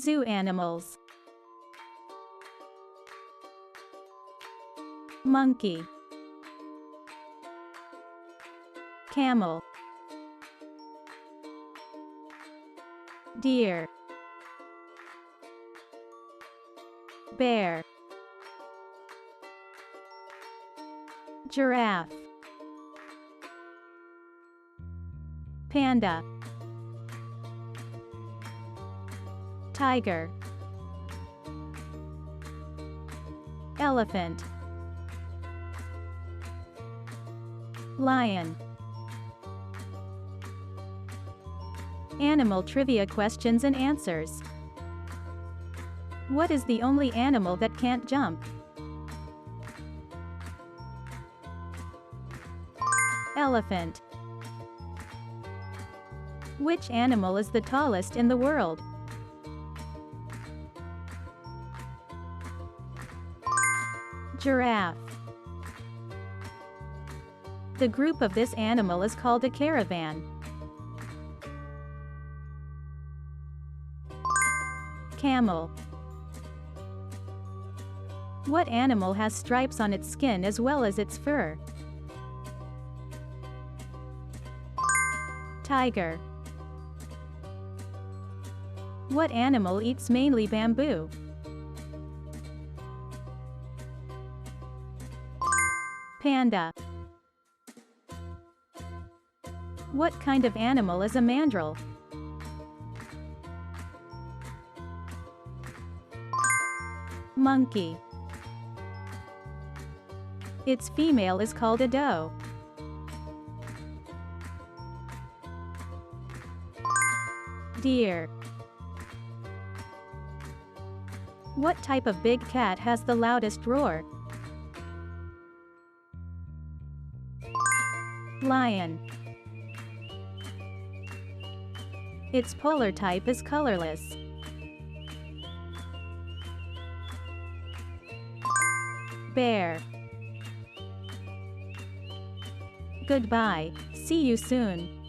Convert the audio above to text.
Zoo animals. Monkey, camel, deer, bear, giraffe, panda, tiger, elephant, lion. Animal trivia questions and answers. What is the only animal that can't jump? Elephant. Which animal is the tallest in the world? Giraffe. The group of this animal is called a caravan. Camel. What animal has stripes on its skin as well as its fur? Tiger. What animal eats mainly bamboo? Panda. What kind of animal is a mandrill? Monkey. Its female is called a doe. Deer. What type of big cat has the loudest roar? Lion. Its polar type is colorless. Bear. Goodbye. See you soon.